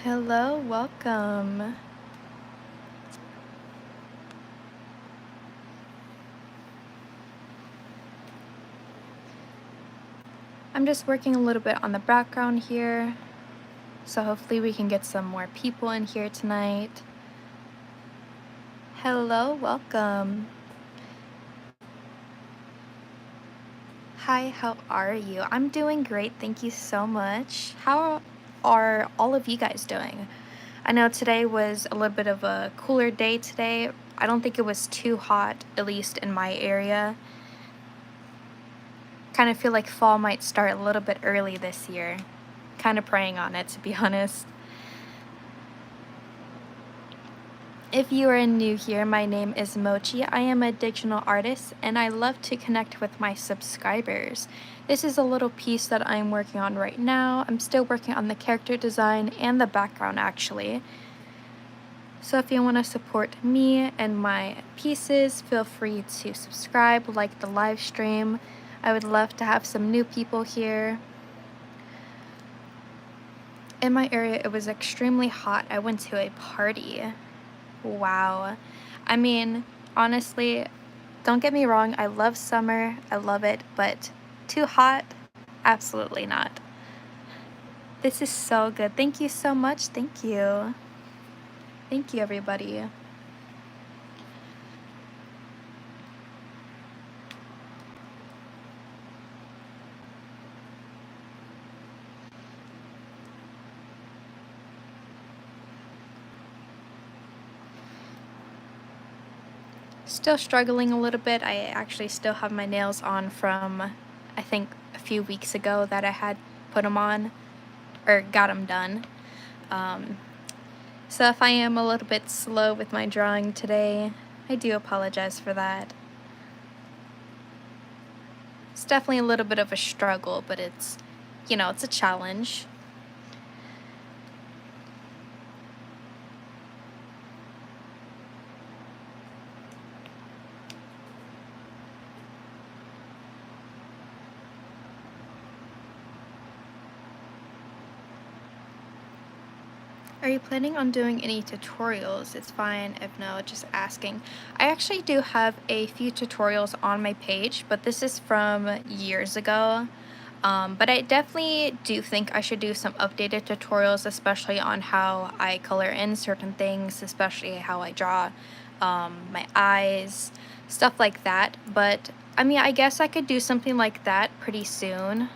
Hello, welcome. I'm just working a little bit on the background here, so hopefully we can get some more people in here tonight. Hello, welcome. Hi, how are you? I'm doing great, thank you so much. How are all of you guys doing? I know today was a little bit of a cooler day today. I don't think it was too hot, at least in my area. Kind of feel like fall might start a little bit early this year. Kind of praying on it, to be honest. If you are new here, my name is Mochi. I am a digital artist and I love to connect with my subscribers. This is a little piece that I'm working on right now. I'm still working on the character design and the background actually. So if you want to support me and my pieces, feel free to subscribe, like the live stream. I would love to have some new people here. In my area, it was extremely hot. I went to a party. Wow. I mean, honestly, don't get me wrong, I love summer, I love it, but too hot? Absolutely not. This is so good. Thank you so much. Thank you. Thank you, everybody. Still struggling a little bit. I actually still have my nails on from, I think, a few weeks ago that I had put them on, or got them done. So if I am a little bit slow with my drawing today, I do apologize for that. It's definitely a little bit of a struggle, but it's, it's a challenge. Are you planning on doing any tutorials? It's fine if no, just asking. I actually do have a few tutorials on my page, but this is from years ago. But I definitely do think I should do some updated tutorials, especially on how I color in certain things, especially how I draw my eyes, stuff like that. But I mean, I guess I could do something like that pretty soon.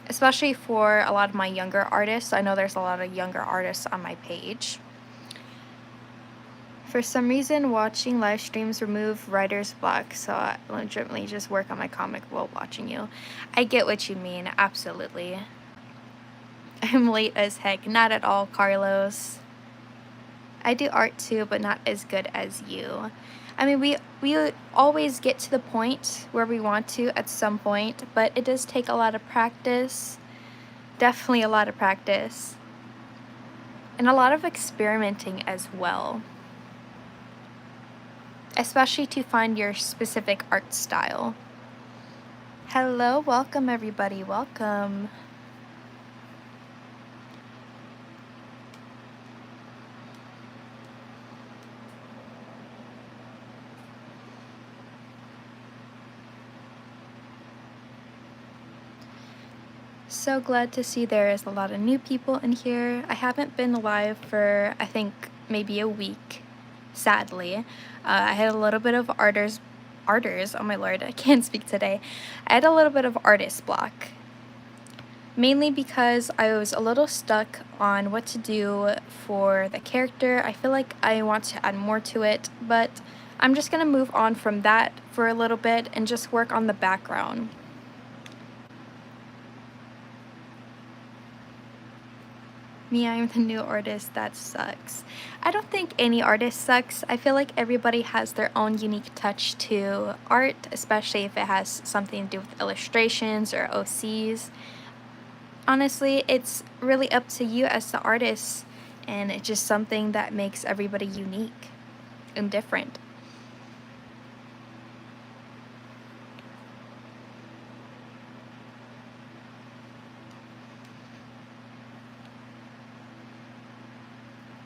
Especially for a lot of my younger artists. I know there's a lot of younger artists on my page. For some reason, watching live streams remove writer's block, so I legitimately just work on my comic while watching you. I get what you mean, absolutely. I'm late as heck. Not at all, Carlos. I do art too, but not as good as you. I mean, we always get to the point where we want to at some point, but it does take a lot of practice. Definitely a lot of practice. And a lot of experimenting as well. Especially to find your specific art style. Hello, welcome everybody, welcome. So glad to see there is a lot of new people in here. I haven't been live for, I think, maybe a week, sadly. I had a little bit of arters, oh my lord, I can't speak today. I had a little bit of artist block. Mainly because I was a little stuck on what to do for the character. I feel like I want to add more to it, but I'm just gonna move on from that for a little bit and just work on the background. Me, I'm the new artist, that sucks. I don't think any artist sucks. I feel like everybody has their own unique touch to art, especially if it has something to do with illustrations or OCs. Honestly, it's really up to you as the artist, and it's just something that makes everybody unique and different.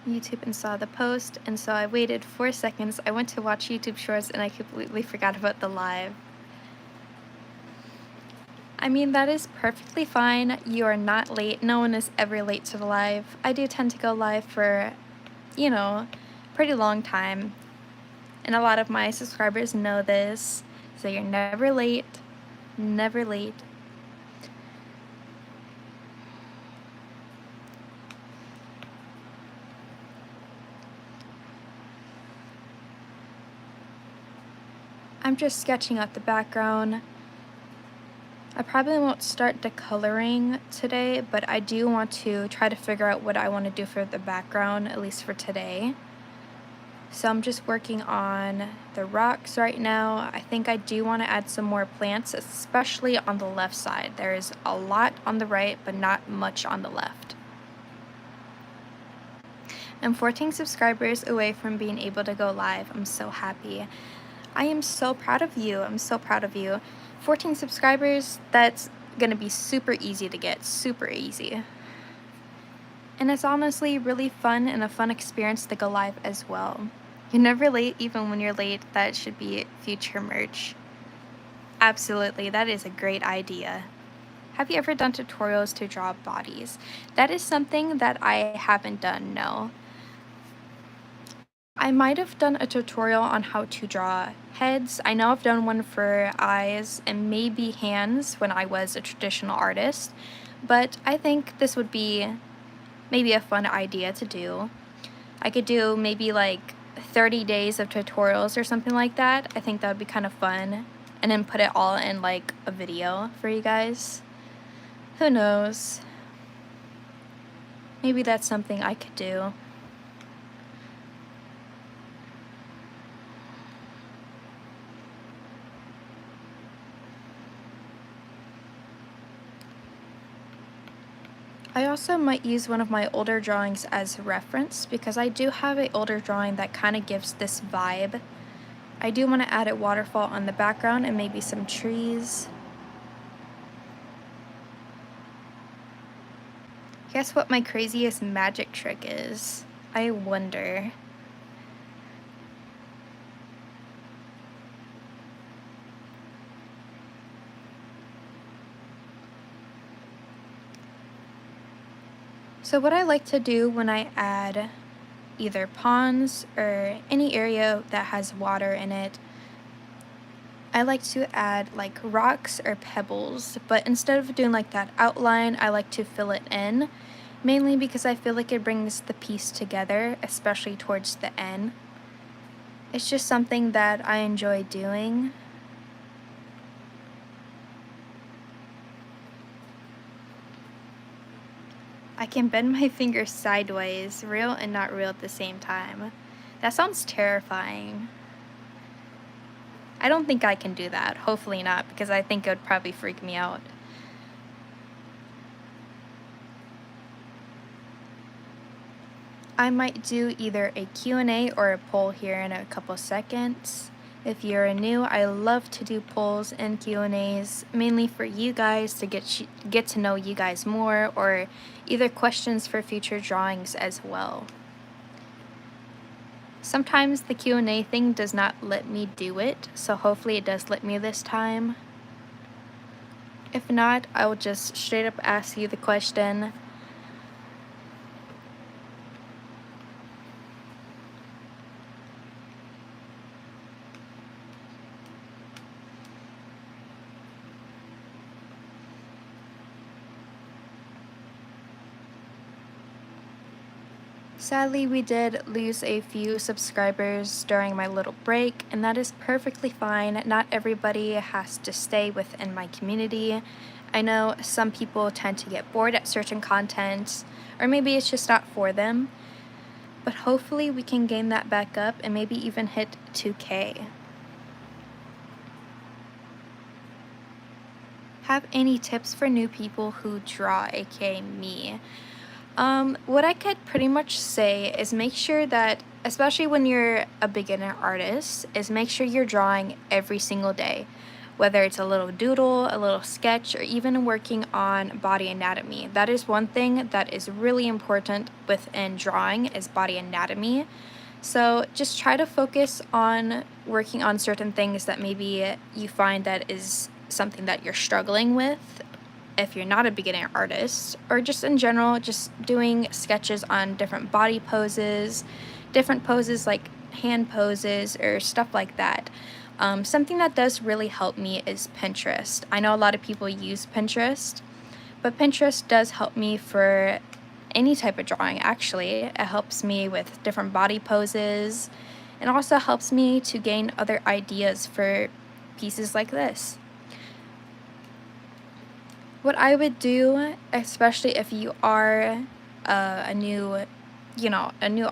YouTube and saw the post, and so I waited 4 seconds. I went to watch YouTube Shorts and I completely forgot about the live. I mean, that is perfectly fine. You are not late. No one is ever late to the live. I do tend to go live for, you know, pretty long time. And a lot of my subscribers know this. So you're never late. Never late. I'm just sketching out the background. I probably won't start the coloring today, but I do want to try to figure out what I want to do for the background, at least for today. So I'm just working on the rocks right now. I think I do want to add some more plants, especially on the left side. There's a lot on the right, but not much on the left. I'm 14 subscribers away from being able to go live. I'm so happy. I am so proud of you. I'm so proud of you. 14 subscribers, that's gonna be super easy to get, super easy. And it's honestly really fun and a fun experience to go live as well. You're never late, even when you're late. That should be future merch. Absolutely, that is a great idea. Have you ever done tutorials to draw bodies? That is something that I haven't done, no. I might have done a tutorial on how to draw heads. I know I've done one for eyes and maybe hands when I was a traditional artist, but I think this would be maybe a fun idea to do. I could do maybe like 30 days of tutorials or something like that. I think that would be kind of fun, and then put it all in like a video for you guys. Who knows? Maybe that's something I could do. I also might use one of my older drawings as reference, because I do have an older drawing that kind of gives this vibe. I do want to add a waterfall on the background and maybe some trees. Guess what my craziest magic trick is? I wonder. So what I like to do when I add either ponds or any area that has water in it, I like to add like rocks or pebbles, but instead of doing like that outline, I like to fill it in, mainly because I feel like it brings the piece together, especially towards the end. It's just something that I enjoy doing. I can bend my fingers sideways, real and not real at the same time. That sounds terrifying. I don't think I can do that. Hopefully not, because I think it would probably freak me out. I might do either a Q&A or a poll here in a couple seconds. If you're new, I love to do polls and Q&As, mainly for you guys to get to know you guys more, or either questions for future drawings as well. Sometimes the Q&A thing does not let me do it, so hopefully it does let me this time. If not, I will just straight up ask you the question. Sadly, we did lose a few subscribers during my little break, and that is perfectly fine. Not everybody has to stay within my community. I know some people tend to get bored at certain content, or maybe it's just not for them. But hopefully we can gain that back up and maybe even hit 2K. Have any tips for new people who draw, aka me? What I could pretty much say is make sure that, especially when you're a beginner artist, is make sure you're drawing every single day. whether it's a little doodle, a little sketch, or even working on body anatomy. That is one thing that is really important within drawing is body anatomy. So just try to focus on working on certain things that maybe you find that is something that you're struggling with if you're not a beginner artist, or just in general, just doing sketches on different body poses, different poses like hand poses or stuff like that. Something that does really help me is Pinterest. I know a lot of people use Pinterest, but Pinterest does help me for any type of drawing, actually. It helps me with different body poses and also helps me to gain other ideas for pieces like this. What I would do, especially if you are a new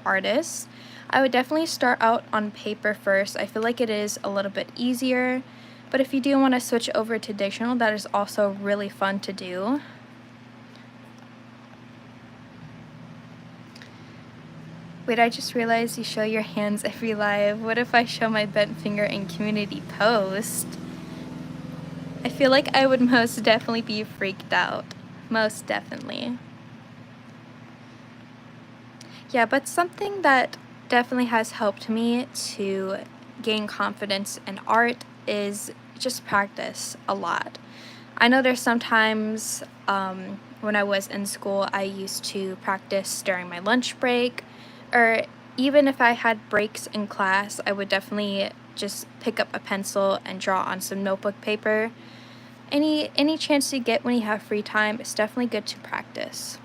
artist, I would definitely start out on paper first. I feel like it is a little bit easier, but if you do want to switch over to digital, that is also really fun to do. Wait, I just realized you show your hands every live. What if I show my bent finger in community post? I feel like I would most definitely be freaked out. Most definitely. Yeah, but something that definitely has helped me to gain confidence in art is just practice a lot. I know there's sometimes when I was in school, I used to practice during my lunch break, or even if I had breaks in class, I would definitely just pick up a pencil and draw on some notebook paper. Any chance you get when you have free time, it's definitely good to practice.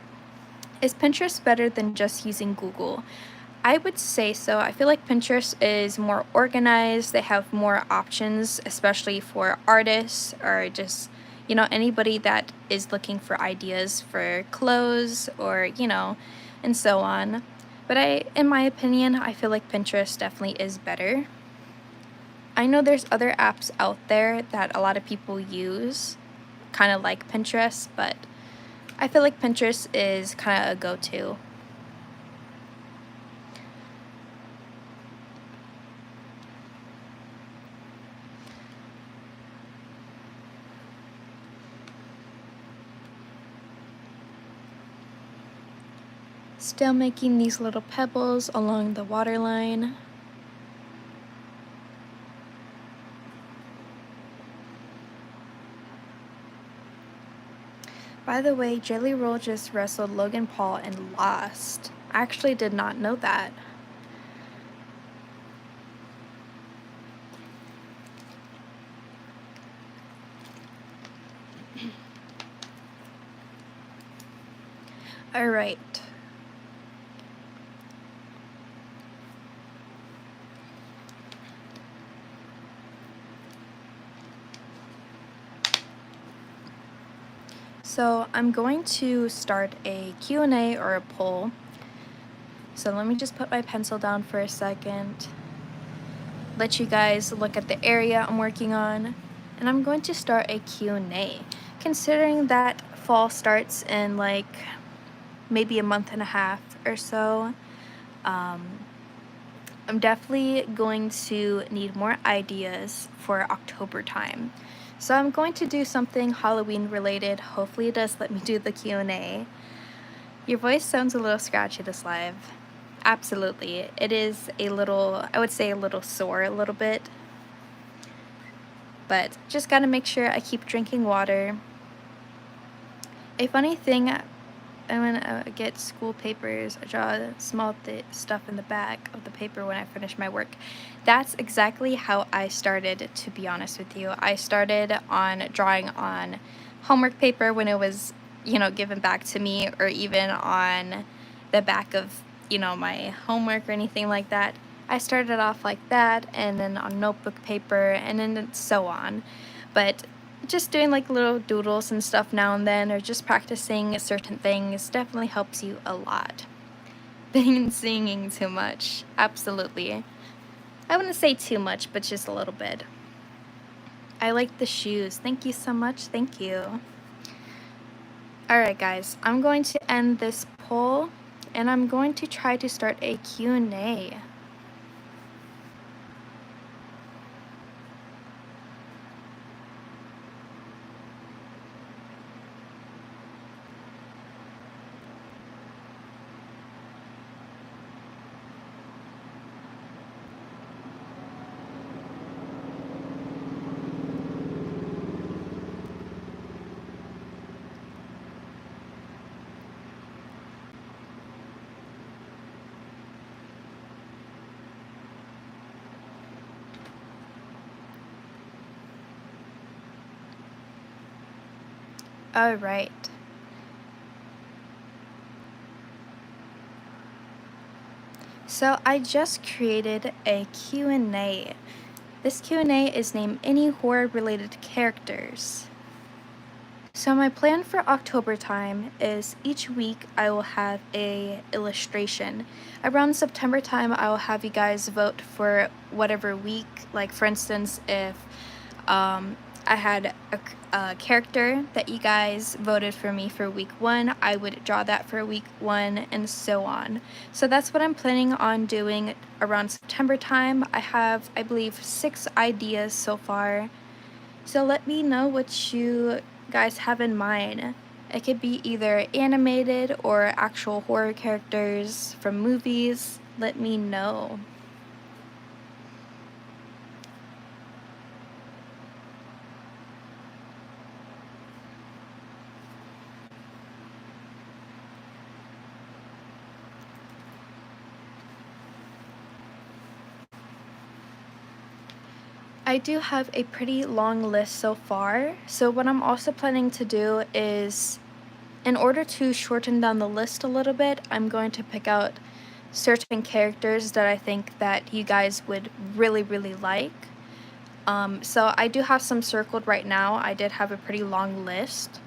Is Pinterest better than just using Google? I would say so. I feel like Pinterest is more organized. They have more options, especially for artists or just, anybody that is looking for ideas for clothes or, and so on. But in my opinion, I feel like Pinterest definitely is better. I know there's other apps out there that a lot of people use, kind of like Pinterest, but I feel like Pinterest is kind of a go-to. Still making these little pebbles along the waterline. By the way, Jelly Roll just wrestled Logan Paul and lost. I actually did not know that. Alright. So I'm going to start a Q&A or a poll. So let me just put my pencil down for a second, let you guys look at the area I'm working on, and I'm going to start a Q&A. Considering that fall starts in like maybe a month and a half or so, I'm definitely going to need more ideas for October time. So I'm going to do something Halloween related. Hopefully it does let me do the Q&A. Your voice sounds a little scratchy this live. Absolutely. It is a little, I would say a little sore a little bit. But just gotta make sure I keep drinking water. A funny thing, when I get school papers, I draw small stuff in the back of the paper when I finish my work. That's exactly how I started, to be honest with you. I started on drawing on homework paper when it was, given back to me, or even on the back of, my homework or anything like that. I started off like that, and then on notebook paper, and then so on. But just doing like little doodles and stuff now and then, or just practicing certain things, definitely helps you a lot. Been singing too much. Absolutely. I wouldn't say too much, but just a little bit. I like the shoes. Thank you so much. Thank you. Alright guys, I'm going to end this poll, and I'm going to try to start a Q&A. Oh, right. So I just created a Q&A. This Q&A is named Any Horror Related Characters. So my plan for October time is each week I will have a illustration. Around September time I will have you guys vote for whatever week. Like for instance, if I had a character that you guys voted for me for week 1, I would draw that for week 1 and so on. So that's what I'm planning on doing around September time. I have, I believe, 6 ideas so far. So let me know what you guys have in mind. It could be either animated or actual horror characters from movies. Let me know. I do have a pretty long list so far, so what I'm also planning to do is, in order to shorten down the list a little bit, I'm going to pick out certain characters that I think that you guys would really like. So I do have some circled right now. I did have a pretty long list.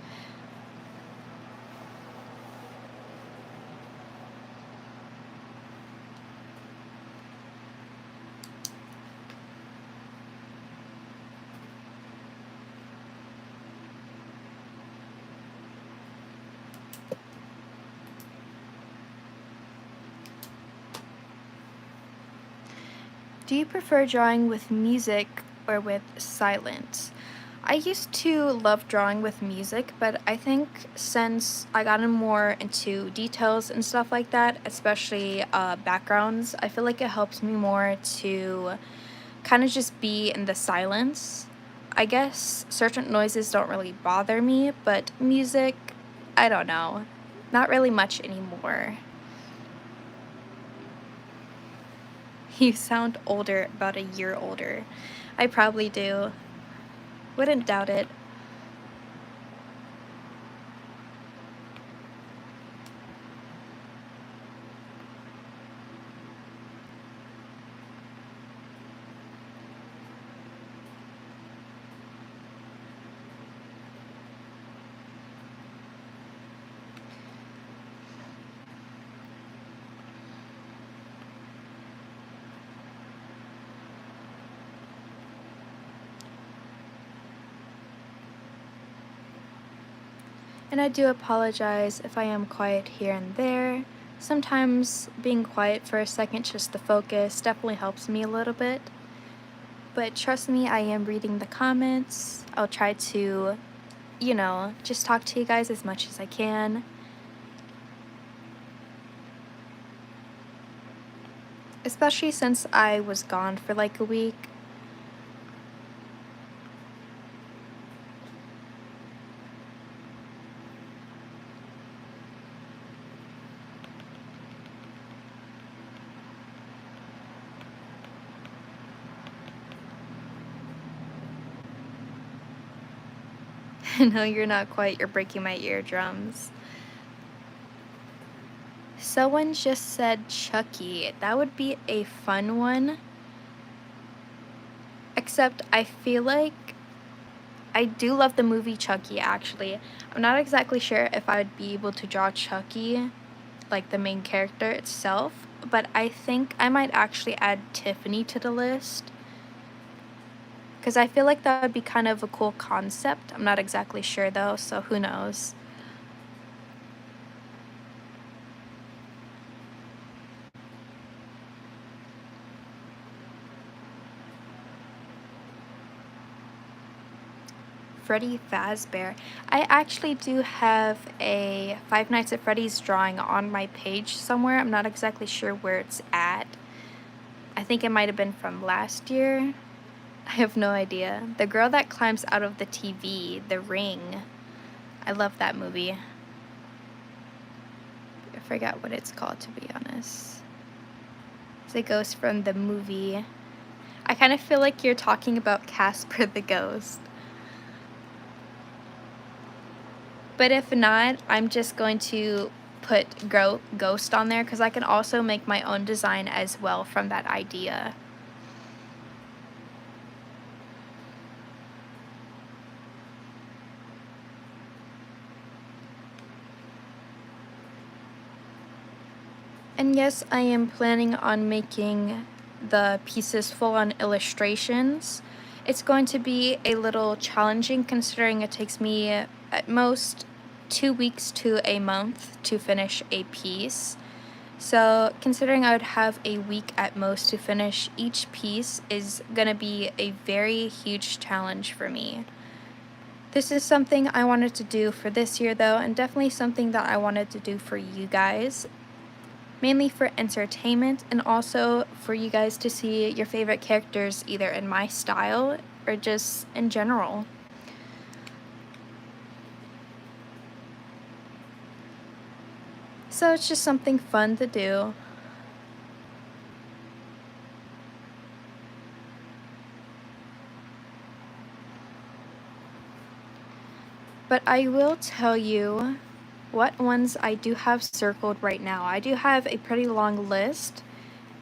Do you prefer drawing with music or with silence? I used to love drawing with music, but I think since I gotten more into details and stuff like that, especially backgrounds, I feel like it helps me more to kind of just be in the silence. I guess certain noises don't really bother me, but music, I don't know, not really much anymore. You sound older, about a year older. I probably do. Wouldn't doubt it. And I do apologize if I am quiet here and there. Sometimes being quiet for a second just to focus definitely helps me a little bit. But trust me, I am reading the comments. I'll try to, just talk to you guys as much as I can. Especially since I was gone for like a week. No, you're not quite. You're breaking my eardrums. Someone just said Chucky. That would be a fun one. Except I feel like I do love the movie Chucky, actually. I'm not exactly sure if I would be able to draw Chucky, like the main character itself, but I think I might actually add Tiffany to the list. Because I feel like that would be kind of a cool concept. I'm not exactly sure though, so who knows. Freddy Fazbear. I actually do have a Five Nights at Freddy's drawing on my page somewhere. I'm not exactly sure where it's at. I think it might have been from last year. I have no idea. The girl that climbs out of the TV, The Ring. I love that movie. I forgot what it's called, to be honest. It's a ghost from the movie. I kind of feel like you're talking about Casper the Ghost. But if not, I'm just going to put ghost on there because I can also make my own design as well from that idea. And yes, I am planning on making the pieces full on illustrations. It's going to be a little challenging considering it takes me at most 2 weeks to a month to finish a piece. So considering I would have a week at most to finish each piece is going to be a very huge challenge for me. This is something I wanted to do for this year though, and definitely something that I wanted to do for you guys. Mainly for entertainment and also for you guys to see your favorite characters either in my style or just in general. So it's just something fun to do. But I will tell you what ones I do have circled right now. I do have a pretty long list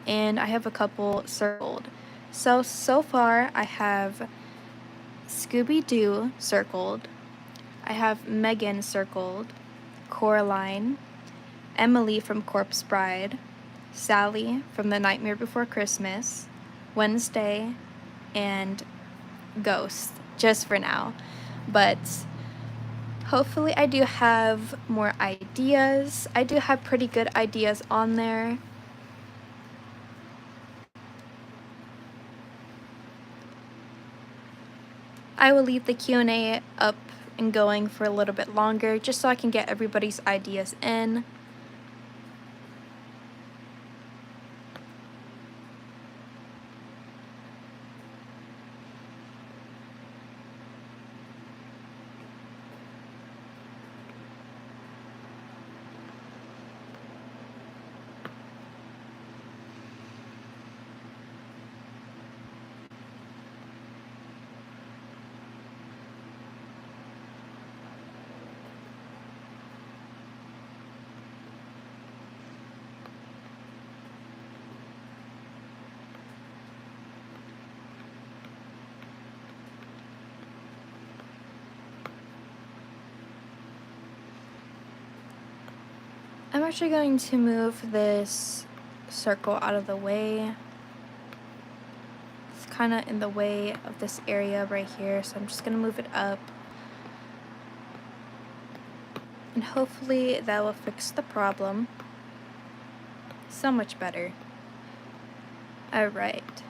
and I have a couple circled. So far I have Scooby-Doo circled, I have Megan circled, Coraline, Emily from Corpse Bride, Sally from The Nightmare Before Christmas, Wednesday, and Ghost, just for now. But hopefully I do have more ideas. I do have pretty good ideas on there. I will leave the Q&A up and going for a little bit longer just so I can get everybody's ideas in. I'm actually going to move this circle out of the way. It's kind of in the way of this area right here, so I'm just going to move it up. And hopefully that will fix the problem. So much better. Alright.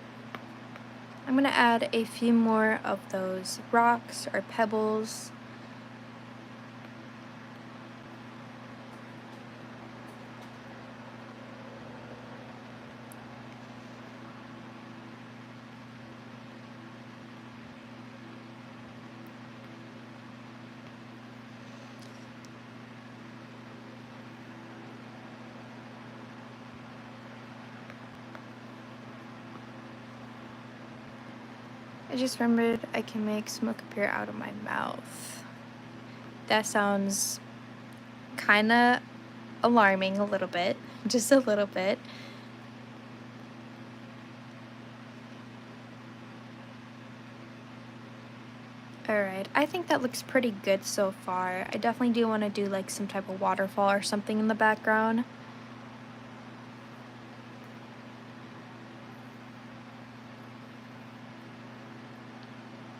I'm going to add a few more of those rocks or pebbles. I just remembered I can make smoke appear out of my mouth. That sounds kinda alarming a little bit, just a little bit. Alright, I think that looks pretty good so far. I definitely do want to do like some type of waterfall or something in the background.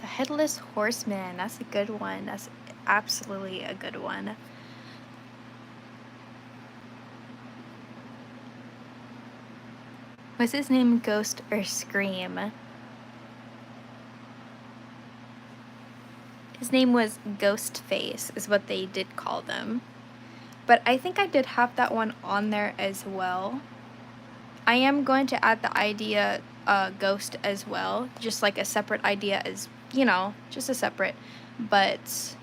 The Headless Horseman, that's a good one. That's absolutely a good one. Was his name Ghost or Scream? His name was Ghostface, is what they did call them. But I think I did have that one on there as well. I am going to add the idea Ghost as well, just like a separate idea as, you know, just a separate, but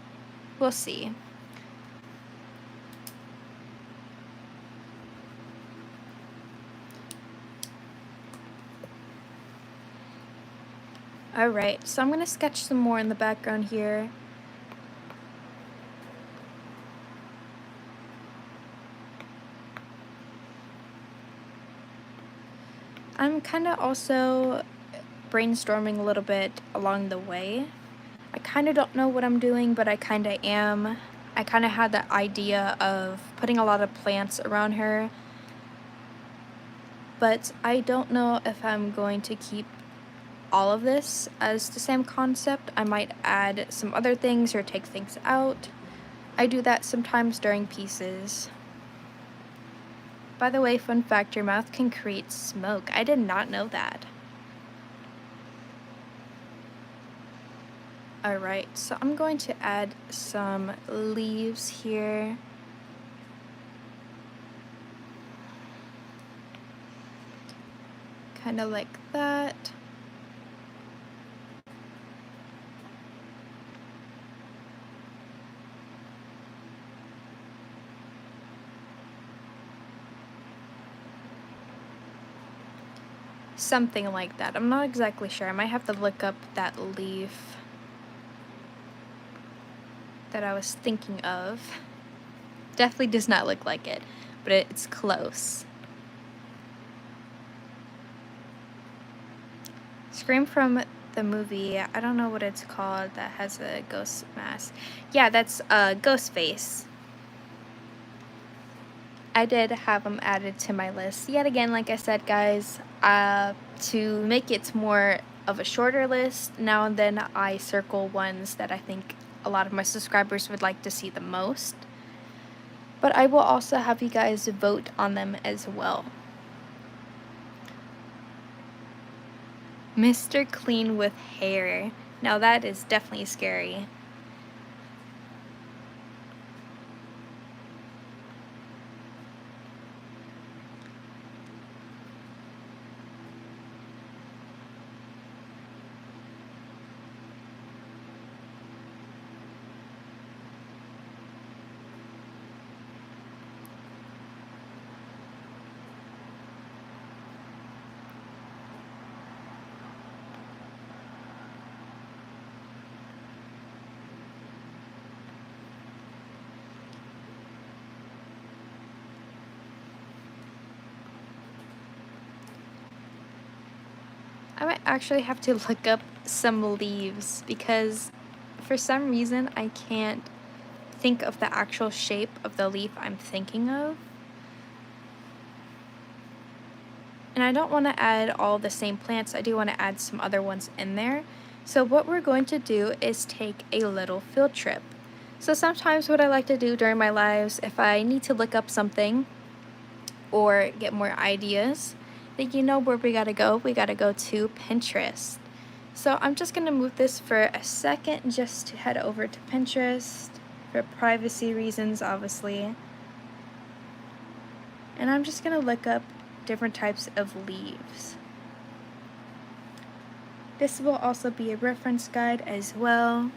we'll see. Alright, so I'm going to sketch some more in the background here. I'm kind of also brainstorming a little bit along the way. I kind of don't know what I'm doing, but I kind of am. I kind of had the idea of putting a lot of plants around her, but I don't know if I'm going to keep all of this as the same concept. I might add some other things or take things out. I do that sometimes during pieces. By the way, fun fact, your mouth can create smoke. I did not know that. Alright, so I'm going to add some leaves here. Kind of like that. Something like that. I'm not exactly sure. I might have to look up that leaf that I was thinking of. Definitely does not look like it, but it's close. Scream from the movie, I don't know what it's called, that has a ghost mask. Yeah, that's Ghostface. I did have them added to my list. Yet again, like I said, guys, to make it more of a shorter list, now and then I circle ones that I think a lot of my subscribers would like to see the most. But I will also have you guys vote on them as well. Mr. Clean with hair. Now that is definitely scary. I might actually have to look up some leaves because for some reason I can't think of the actual shape of the leaf I'm thinking of. And I don't want to add all the same plants. I do want to add some other ones in there. So what we're going to do is take a little field trip. So sometimes what I like to do during my lives, if I need to look up something or get more ideas, then you know where we gotta go. We gotta go to Pinterest. So I'm just gonna move this for a second just to head over to Pinterest for privacy reasons, obviously. And I'm just gonna look up different types of leaves. This will also be a reference guide as well.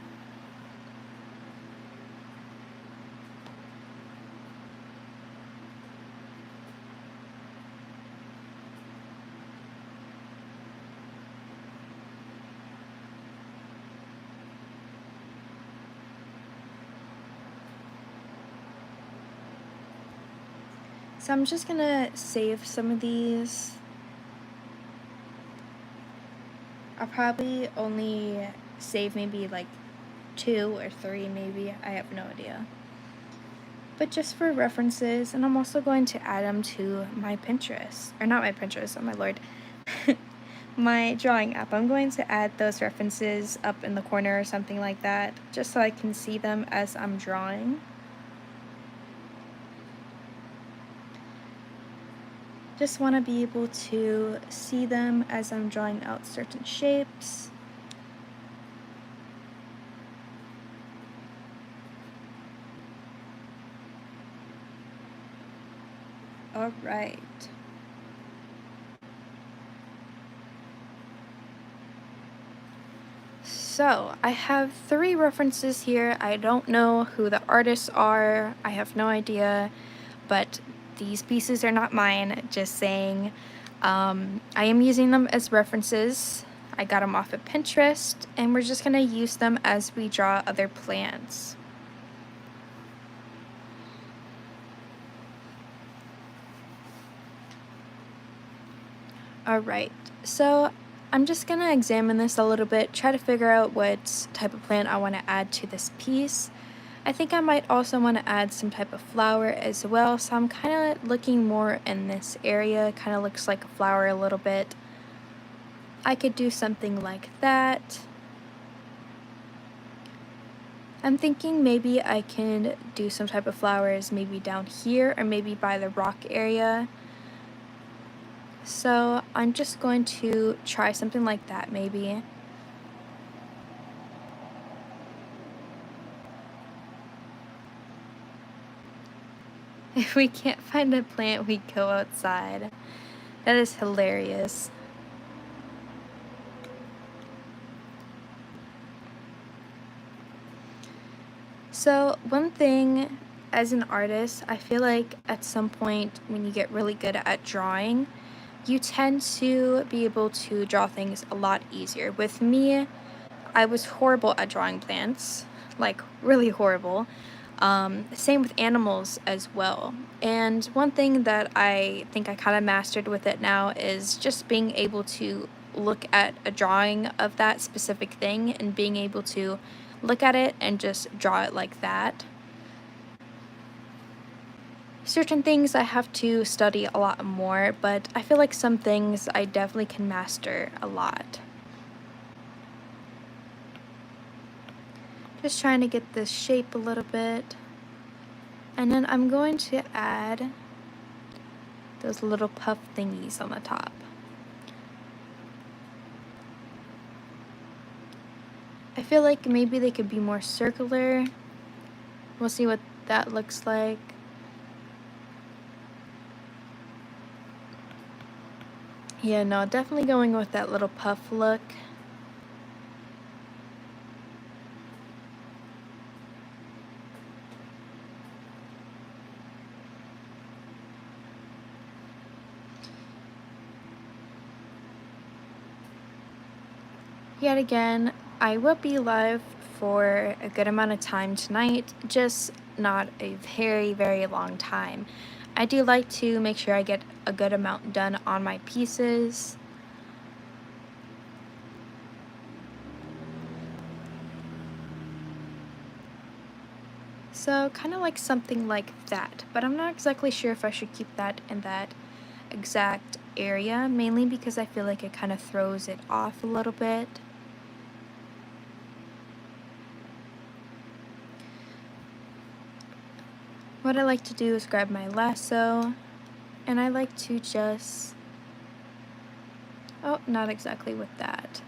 So I'm just gonna save some of these. I'll probably only save maybe like 2 or 3 maybe, I have no idea. But just for references, and I'm also going to add them to my Pinterest, or not my Pinterest, oh my lord, my drawing app. I'm going to add those references up in the corner or something like that, just so I can see them as I'm drawing. Just want to be able to see them as I'm drawing out certain shapes. All right. So I have 3 references here. I don't know who the artists are. I have no idea, but these pieces are not mine, just saying. I am using them as references. I got them off of Pinterest, and we're just gonna use them as we draw other plants. Alright, so I'm just gonna examine this a little bit, try to figure out what type of plant I want to add to this piece. I think I might also want to add some type of flower as well, so I'm kind of looking more in this area. Kind of looks like a flower a little bit. I could do something like that. I'm thinking maybe I can do some type of flowers maybe down here or maybe by the rock area. So I'm just going to try something like that maybe. If we can't find a plant, we go outside. That is hilarious. So one thing as an artist, I feel like at some point when you get really good at drawing, you tend to be able to draw things a lot easier. With me, I was horrible at drawing plants, like really horrible. Same with animals as well. And one thing that I think I kind of mastered with it now is just being able to look at a drawing of that specific thing and being able to look at it and just draw it like that. Certain things I have to study a lot more, but I feel like some things I definitely can master a lot. Just trying to get this shape a little bit. And then I'm going to add those little puff thingies on the top. I feel like maybe they could be more circular. We'll see what that looks like. Yeah, no, definitely going with that little puff look. Yet again, I will be live for a good amount of time tonight, just not a very, very long time. I do like to make sure I get a good amount done on my pieces. So kind of like something like that, but I'm not exactly sure if I should keep that in that exact area, mainly because I feel like it kind of throws it off a little bit. What I like to do is grab my lasso, and I like to just, oh, not exactly with that.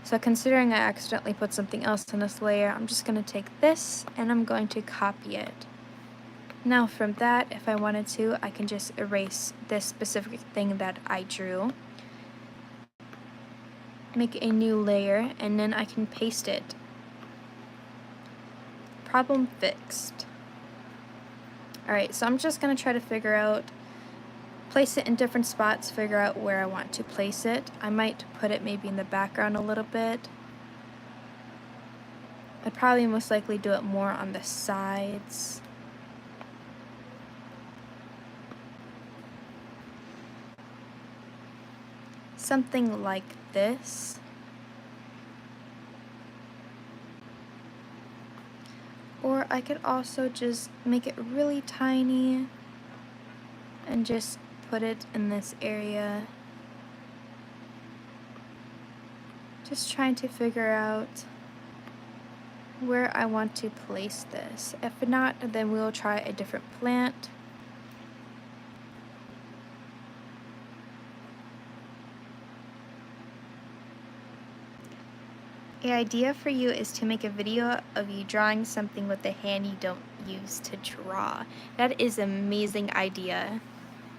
So considering I accidentally put something else in this layer, I'm just going to take this and I'm going to copy it. Now from that, if I wanted to, I can just erase this specific thing that I drew, make a new layer, and then I can paste it. Problem fixed. Alright, so I'm just going to try to figure out, place it in different spots, figure out where I want to place it. I might put it maybe in the background a little bit. I'd probably most likely do it more on the sides. Something like this. Or I could also just make it really tiny and just put it in this area. Just trying to figure out where I want to place this. If not, then we'll try a different plant. The idea for you is to make a video of you drawing something with the hand you don't use to draw. That is an amazing idea.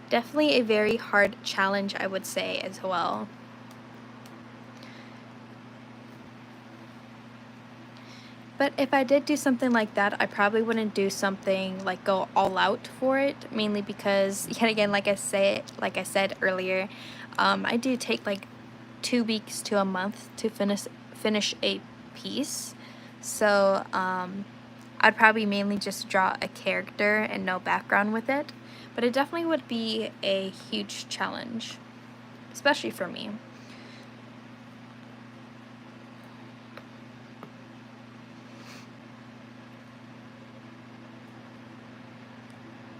Definitely a very hard challenge, I would say, as well. But if I did do something like that, I probably wouldn't do something like go all out for it, mainly because, yet again, like I said earlier, I do take like 2 weeks to a month to finish a piece. So I'd probably mainly just draw a character and no background with it, but it definitely would be a huge challenge. especially for me.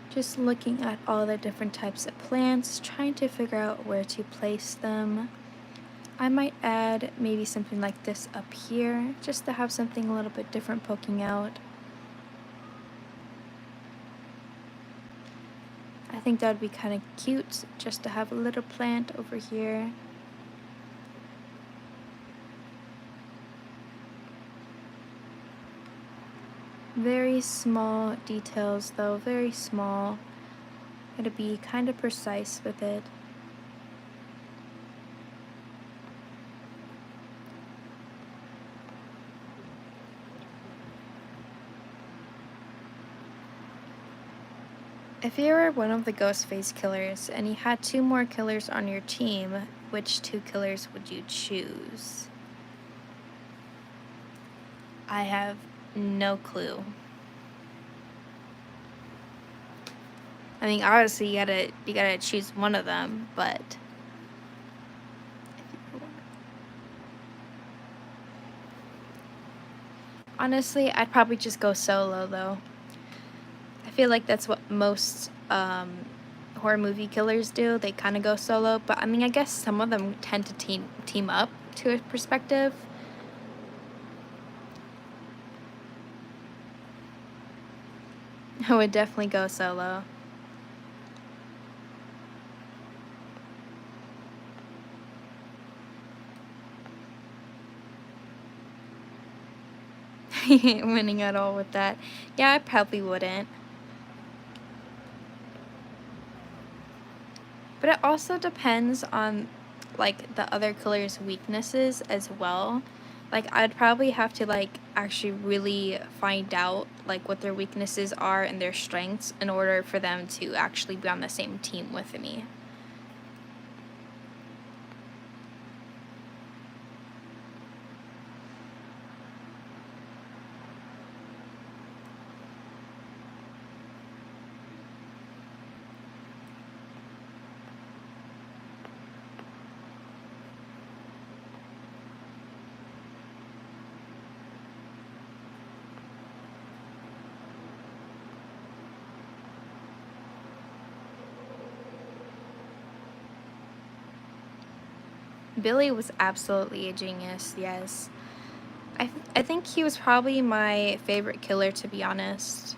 Just looking at all the different types of plants, trying to figure out where to place them. I might add maybe something like this up here, just to have something a little bit different poking out. I think that would be kind of cute, just to have a little plant over here. Very small details though, very small. Gotta be kind of precise with it. If you were one of the Ghostface killers and you had 2 more killers on your team, which 2 killers would you choose? I have no clue. I mean, obviously you gotta choose one of them, but honestly, I'd probably just go solo though. I feel like that's what most horror movie killers do. They kind of go solo, but I mean, I guess some of them tend to team up to a perspective. I would definitely go solo. He ain't winning at all with that. Yeah, I probably wouldn't. But it also depends on like the other killer's weaknesses as well. Like I'd probably have to like actually really find out like what their weaknesses are and their strengths in order for them to actually be on the same team with me. Billy was absolutely a genius, yes. I think he was probably my favorite killer, to be honest.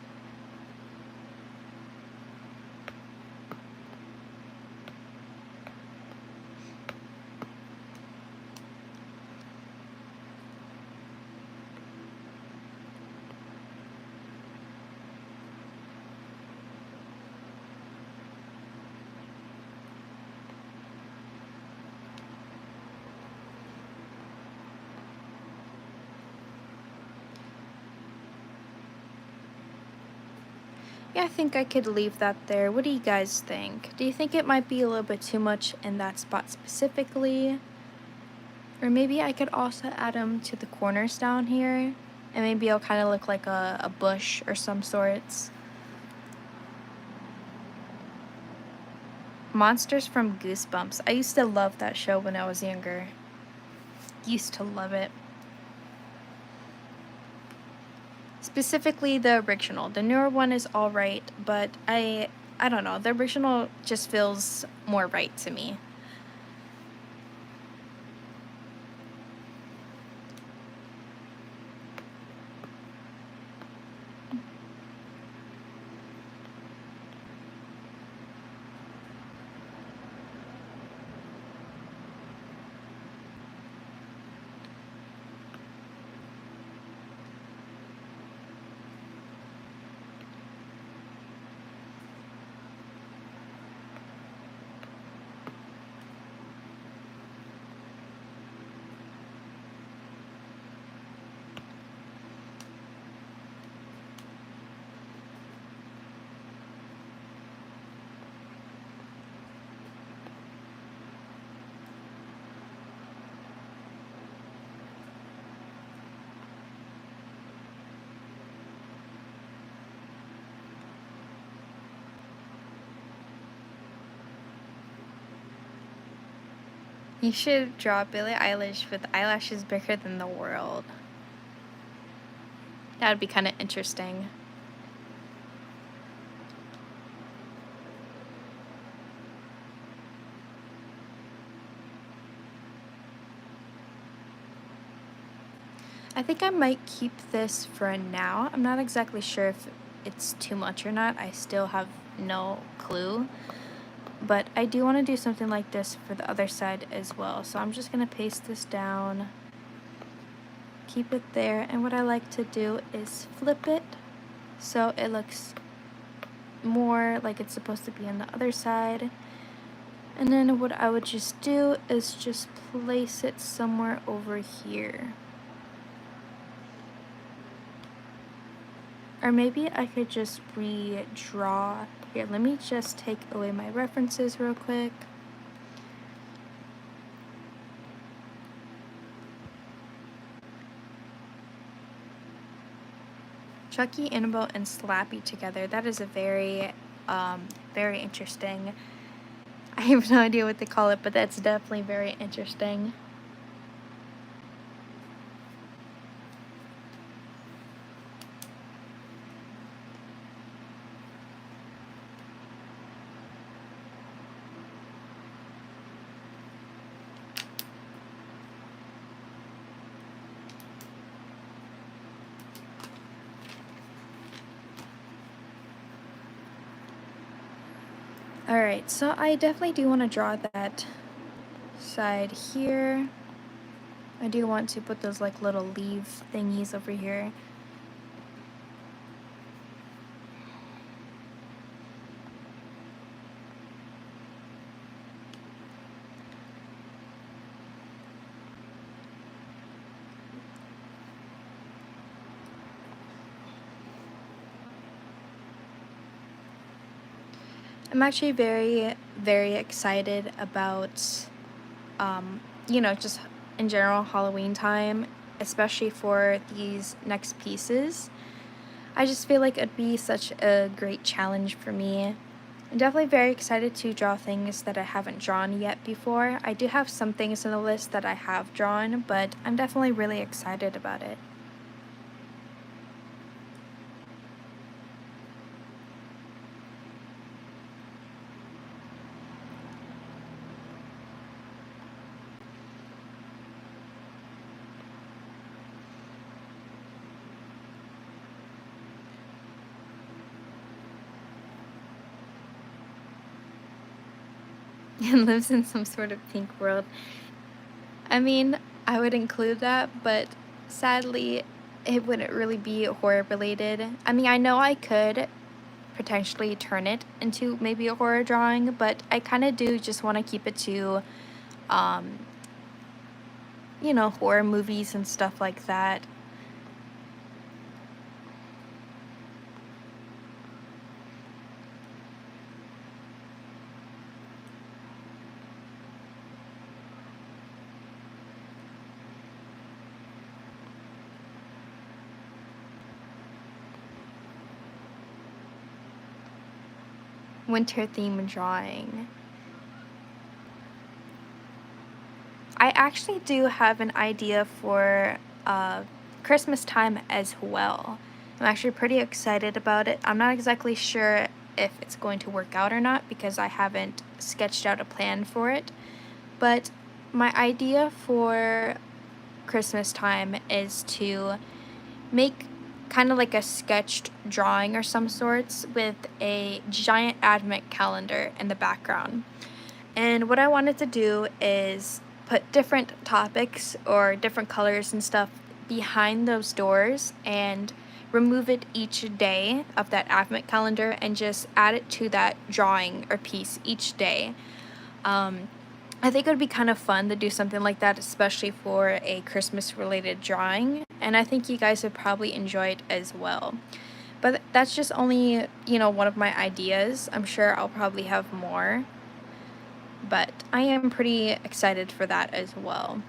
Yeah, I think I could leave that there. What do you guys think? Do you think it might be a little bit too much in that spot specifically? Or maybe I could also add them to the corners down here. And maybe it'll kind of look like a bush or some sorts. Monsters from Goosebumps. I used to love that show when I was younger. Used to love it. Specifically the original. The newer one is alright, but I don't know. The original just feels more right to me. You should draw Billie Eilish with eyelashes bigger than the world. That would be kind of interesting. I think I might keep this for now. I'm not exactly sure if it's too much or not. I still have no clue. But I do want to do something like this for the other side as well. So I'm just going to paste this down, keep it there, and what I like to do is flip it so it looks more like it's supposed to be on the other side. And then what I would just do is just place it somewhere over here. Or maybe I could just redraw. Here, let me just take away my references real quick. Chucky, Annabelle, and Slappy together. That is a very interesting. I have no idea what they call it, but that's definitely very interesting. Alright, so I definitely do want to draw that side here. I do want to put those like little leaf thingies over here. I'm actually very excited about, just in general Halloween time, especially for these next pieces. I just feel like it'd be such a great challenge for me. I'm definitely very excited to draw things that I haven't drawn yet before. I do have some things in the list that I have drawn, but I'm definitely really excited about it. And lives in some sort of pink world. I mean, I would include that, but sadly, it wouldn't really be horror related. I mean, I know I could potentially turn it into maybe a horror drawing, but I kind of do just want to keep it to, um, horror movies and stuff like that. Winter theme drawing. I actually do have an idea for Christmas time as well. I'm actually pretty excited about it. I'm not exactly sure if it's going to work out or not because I haven't sketched out a plan for it. But my idea for Christmas time is to make kind of like a sketched drawing or some sorts with a giant advent calendar in the background. And what I wanted to do is put different topics or different colors and stuff behind those doors and remove it each day of that advent calendar and just add it to that drawing or piece each day. I think it would be kind of fun to do something like that, especially for a Christmas related drawing, and I think you guys would probably enjoy it as well. But that's just only, one of my ideas. I'm sure I'll probably have more, but I am pretty excited for that as well.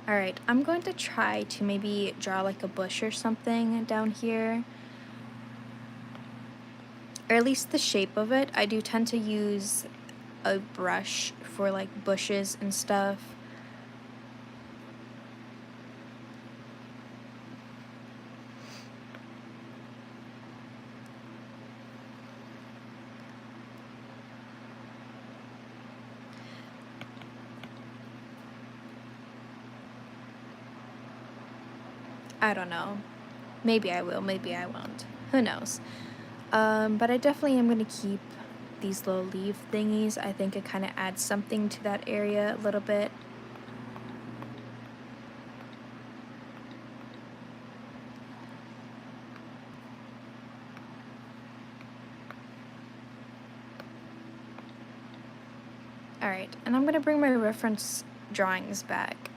Alright, I'm going to try to maybe draw like a bush or something down here. or at least the shape of it. I do tend to use a brush for like bushes and stuff. I don't know. Maybe I will, maybe I won't. Who knows? But I definitely am going to keep these little leaf thingies. I think it kind of adds something to that area a little bit. Alright, and I'm going to bring my reference drawings back.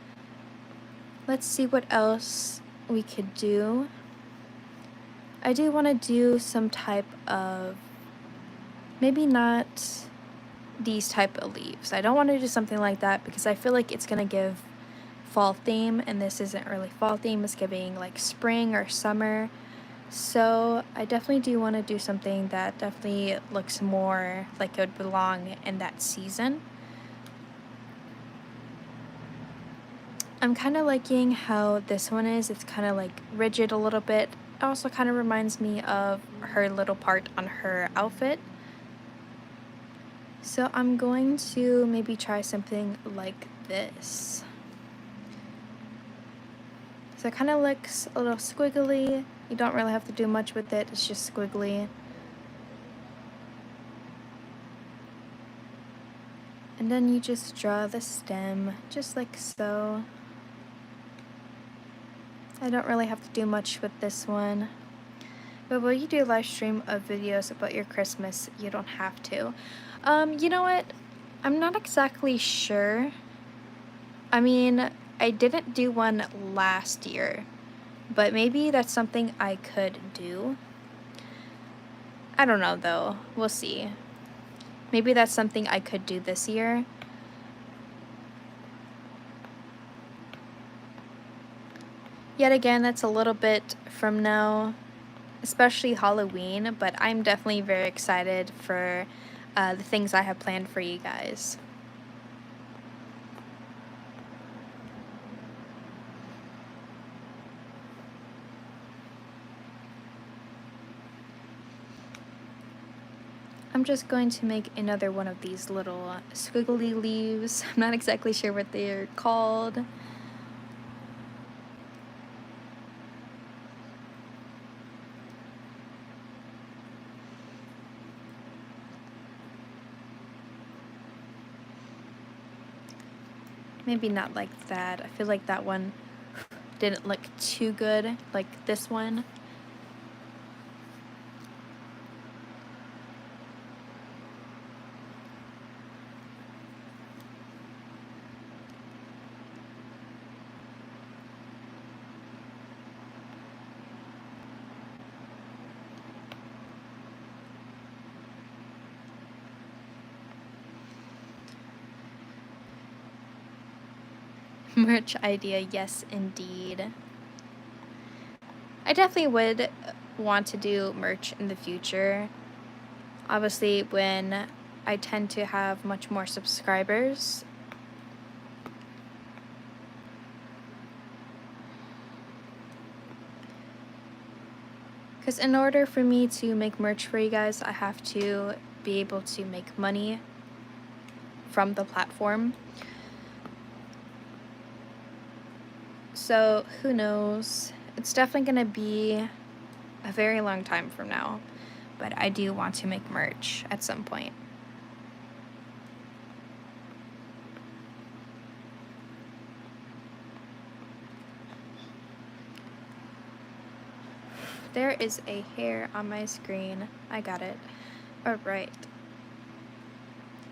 Let's see what else we could do. I do want to do some type of, maybe not these type of leaves. I don't want to do something like that because I feel like it's going to give fall theme, and this isn't really fall theme. It's giving like spring or summer. So I definitely do want to do something that definitely looks more like it would belong in that season. I'm kind of liking how this one is. It's kind of like rigid a little bit. It also kind of reminds me of her little part on her outfit. So I'm going to maybe try something like this. So it kind of looks a little squiggly. You don't really have to do much with it. It's just squiggly. And then you just draw the stem, just like so. I don't really have to do much with this one. But when you do a live stream of videos about your Christmas, you don't have to. You know what? I'm not exactly sure. I mean, I didn't do one last year, but maybe that's something I could do. I don't know though. We'll see. Maybe that's something I could do this year. Yet again, that's a little bit from now, especially Halloween, but I'm definitely very excited for the things I have planned for you guys. I'm just going to make another one of these little squiggly leaves. I'm not exactly sure what they're called. Maybe not like that. I feel like that one didn't look too good, like this one. Merch idea, yes indeed. I definitely would want to do merch in the future. Obviously, when I tend to have much more subscribers. Because in order for me to make merch for you guys, I have to be able to make money from the platform. So who knows? It's definitely going to be a very long time from now, but I do want to make merch at some point. There is a hair on my screen. I got it. Alright.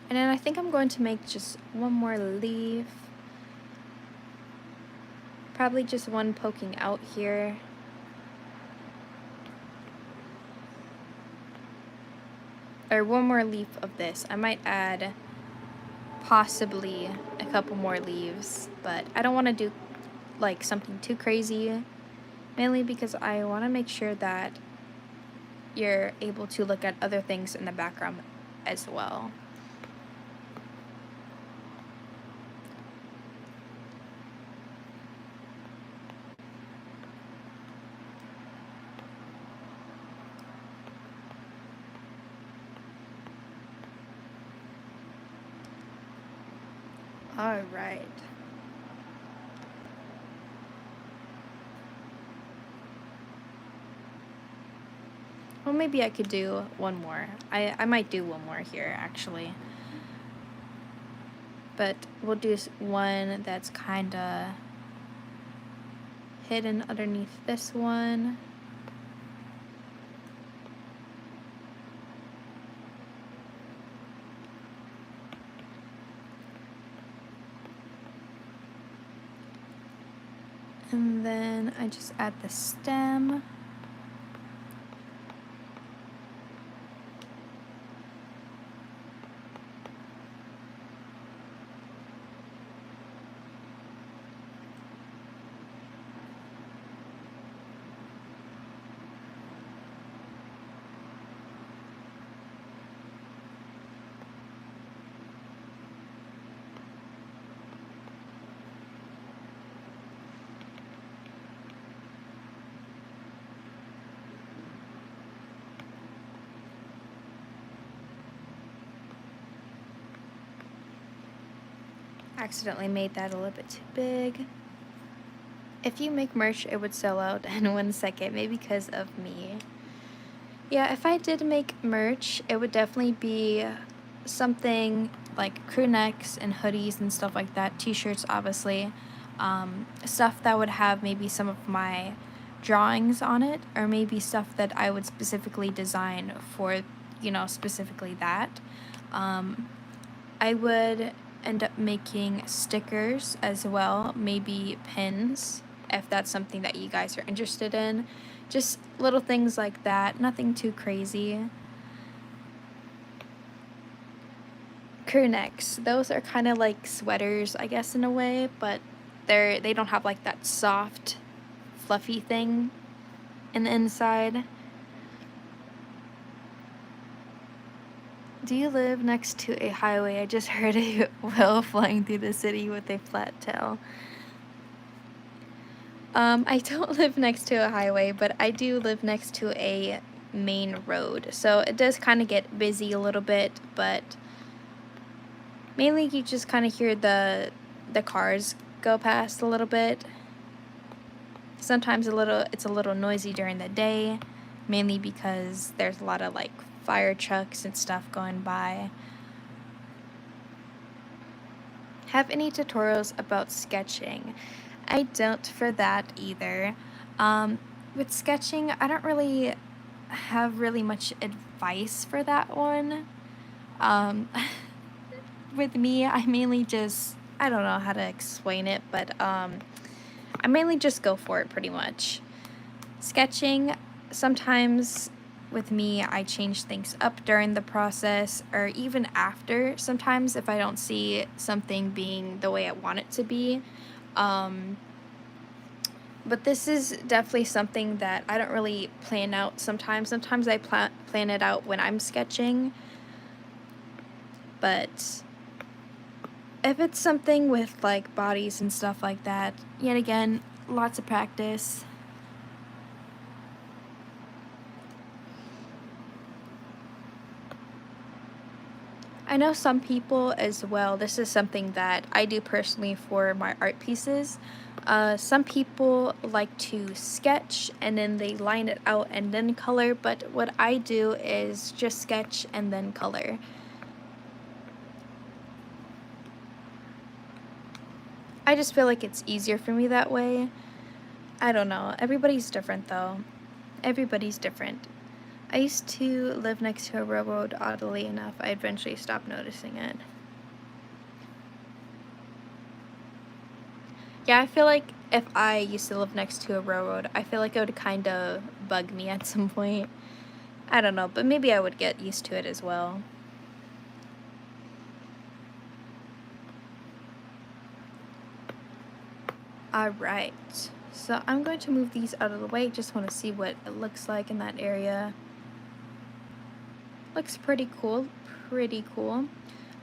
And then I think I'm going to make just one more leaf. Probably just one poking out here. Or one more leaf of this. I might add possibly a couple more leaves, but I don't want to do like something too crazy, mainly because I want to make sure that you're able to look at other things in the background as well. All right. Well, maybe I could do one more. I might do one more here, actually. But we'll do one that's kind of hidden underneath this one. And then I just add the stem. Accidentally made that a little bit too big. If you make merch, it would sell out in 1 second, maybe because of me. Yeah, if I did make merch, it would definitely be something like crew necks and hoodies and stuff like that, t-shirts obviously, stuff that would have maybe some of my drawings on it, or maybe stuff that I would specifically design for, specifically that. I would end up making stickers as well, maybe pins, if that's something that you guys are interested in. Just little things like that, nothing too crazy. Crew necks, those are kind of like sweaters, I guess, in a way, but they don't have like that soft, fluffy thing in the inside. Do you live next to a highway? I just heard a whale flying through the city with a flat tail. I don't live next to a highway, but I do live next to a main road. So it does kind of get busy a little bit, but mainly you just kind of hear the cars go past a little bit. Sometimes it's a little noisy during the day, mainly because there's a lot of like fire trucks and stuff going by. Have any tutorials about sketching? I don't for that either. With sketching, I don't really have much advice for that one. With me, I mainly just, I don't know how to explain it, but I mainly just go for it pretty much. Sketching, sometimes with me, I change things up during the process or even after, sometimes if I don't see something being the way I want it to be. But this is definitely something that I don't really plan out sometimes. Sometimes I plan it out when I'm sketching. But if it's something with like bodies and stuff like that, yet again, lots of practice. I know some people as well, this is something that I do personally for my art pieces. Some people like to sketch and then they line it out and then color, but what I do is just sketch and then color. I just feel like it's easier for me that way. I don't know, everybody's different though. Everybody's different. I used to live next to a railroad, oddly enough. I eventually stopped noticing it. Yeah, I feel like if I used to live next to a railroad, I feel like it would kind of bug me at some point. I don't know, but maybe I would get used to it as well. Alright, so I'm going to move these out of the way. Just want to see what it looks like in that area. Looks pretty cool, pretty cool.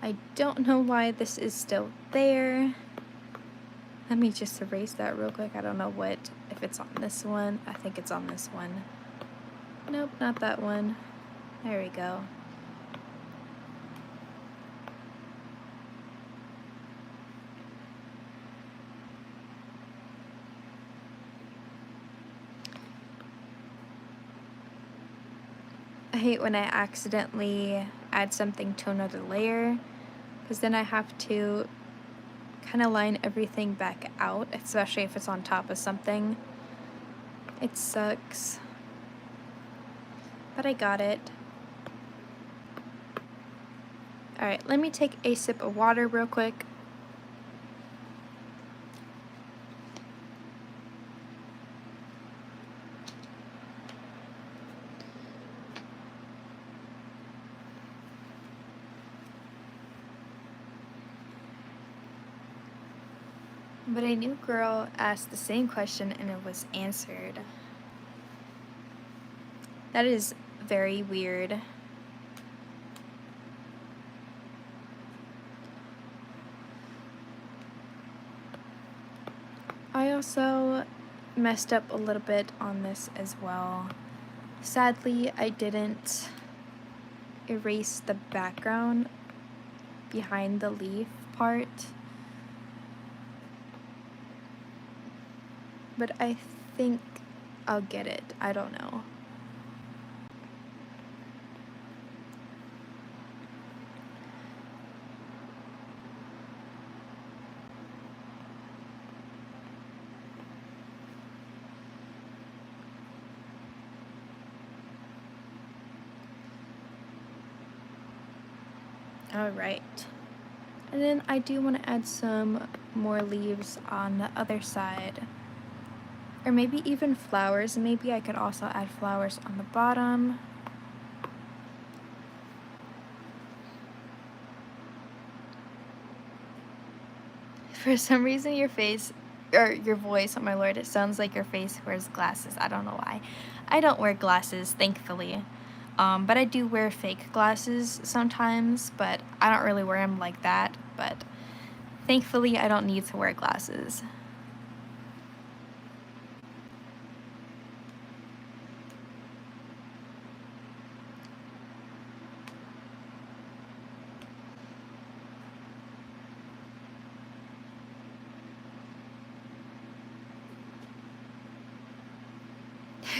I don't know why this is still there. Let me just erase that real quick. I don't know if it's on this one. I think it's on this one. Nope, not that one. There we go. I hate when I accidentally add something to another layer, because then I have to kind of line everything back out, especially if it's on top of something. It sucks. But I got it. Alright, let me take a sip of water real quick. But a new girl asked the same question and it was answered. That is very weird. I also messed up a little bit on this as well. Sadly, I didn't erase the background behind the leaf part. But I think I'll get it. I don't know. Alright. And then I do want to add some more leaves on the other side. Or maybe even flowers. Maybe I could also add flowers on the bottom. For some reason your face, or your voice, oh my lord, it sounds like your face wears glasses. I don't know why. I don't wear glasses, thankfully. But I do wear fake glasses sometimes, but I don't really wear them like that. But thankfully I don't need to wear glasses.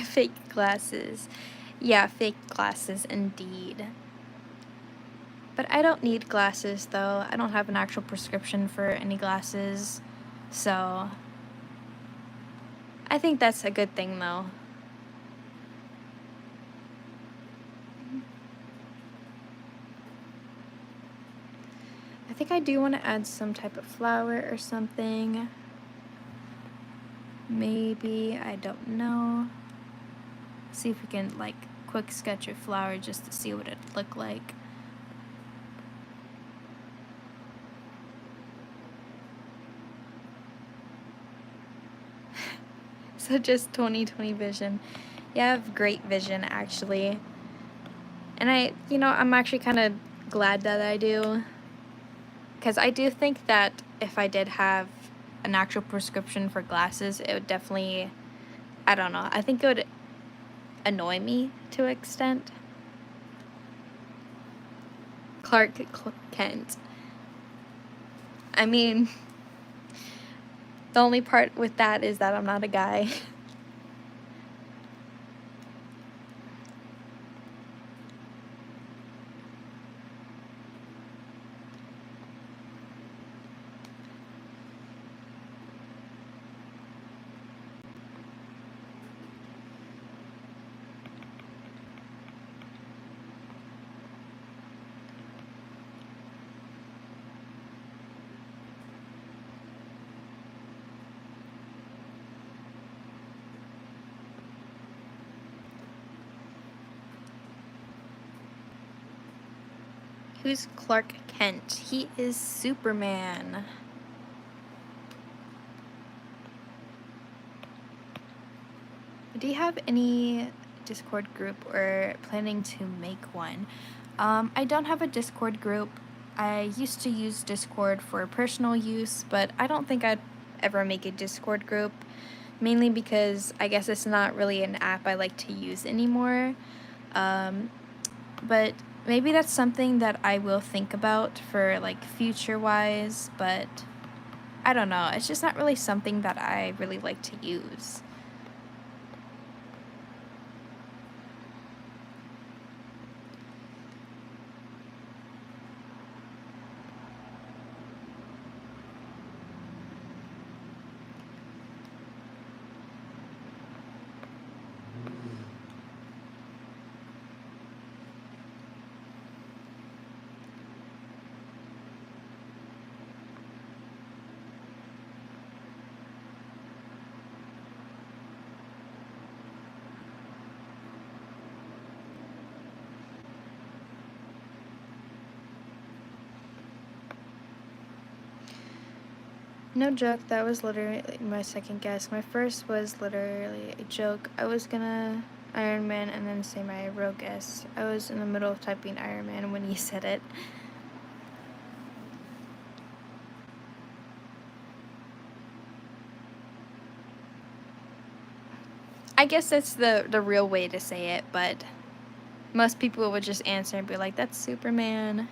Fake glasses. Yeah, fake glasses indeed. But I don't need glasses though. I don't have an actual prescription for any glasses. So I think that's a good thing though. I think I do want to add some type of flower or something. Maybe, I don't know. See if we can like quick sketch a flower just to see what it'd look like. So just 20/20 vision. Yeah, I have great vision actually. And I'm actually kind of glad that I do. Because I do think that if I did have an actual prescription for glasses, it would definitely, I don't know, I think it would annoy me to an extent. Clark Kent. I mean, the only part with that is that I'm not a guy. Who's Clark Kent? He is Superman. Do you have any Discord group or planning to make one? I don't have a Discord group. I used to use Discord for personal use, but I don't think I'd ever make a Discord group, mainly because I guess it's not really an app I like to use anymore. Um, but maybe that's something that I will think about for like future-wise, but I don't know. It's just not really something that I really like to use. No joke, that was literally my second guess. My first was literally a joke. I was gonna Iron Man and then say my real guess. I was in the middle of typing Iron Man when you said it. I guess that's the real way to say it, but most people would just answer and be like, that's Superman.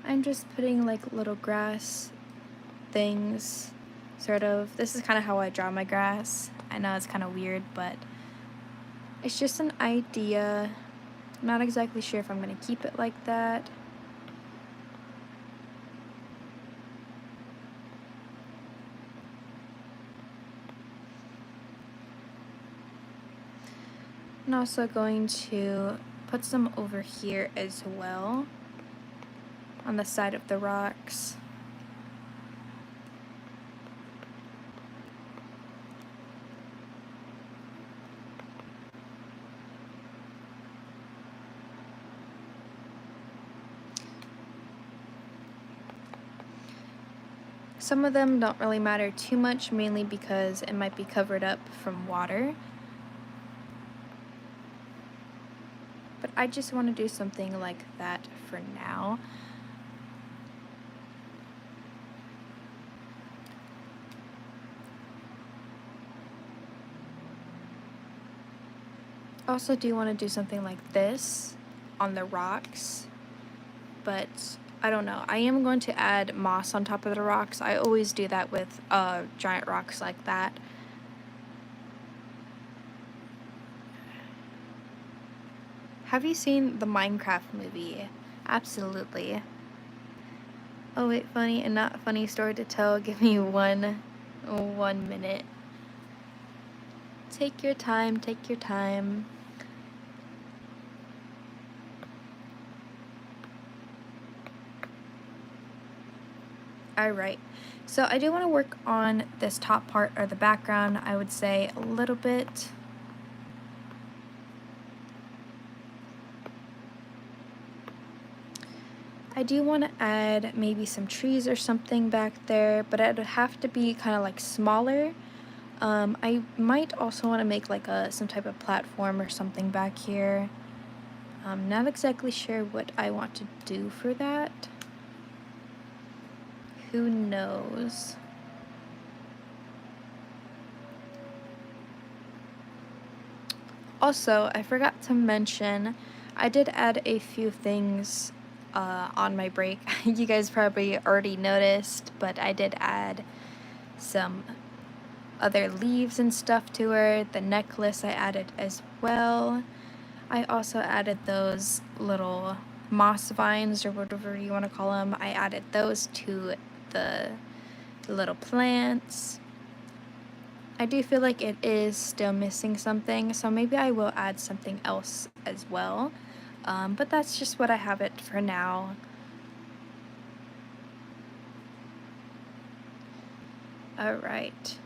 I'm just putting like little grass things, sort of. This is kind of how I draw my grass. I know it's kind of weird, but it's just an idea. I'm not exactly sure if I'm going to keep it like that. I'm also going to put some over here as well, on the side of the rocks. Some of them don't really matter too much, mainly because it might be covered up from water. But I just want to do something like that for now. I also do want to do something like this on the rocks, but I don't know. I am going to add moss on top of the rocks. I always do that with giant rocks like that. Have you seen the Minecraft movie? Absolutely. Oh wait, funny and not funny story to tell. Give me one minute. Take your time, take your time. Alright, so I do want to work on this top part or the background, I would say a little bit. I do want to add maybe some trees or something back there, but it would have to be kind of like smaller. I might also want to make like some type of platform or something back here. I'm not exactly sure what I want to do for that. Who knows? Also, I forgot to mention, I did add a few things on my break. You guys probably already noticed, but I did add some other leaves and stuff to her. The necklace I added as well. I also added those little moss vines or whatever you want to call them. I added those to the little plants. I do feel like it is still missing something, so maybe I will add something else as well. But that's just what I have it for now. Alright.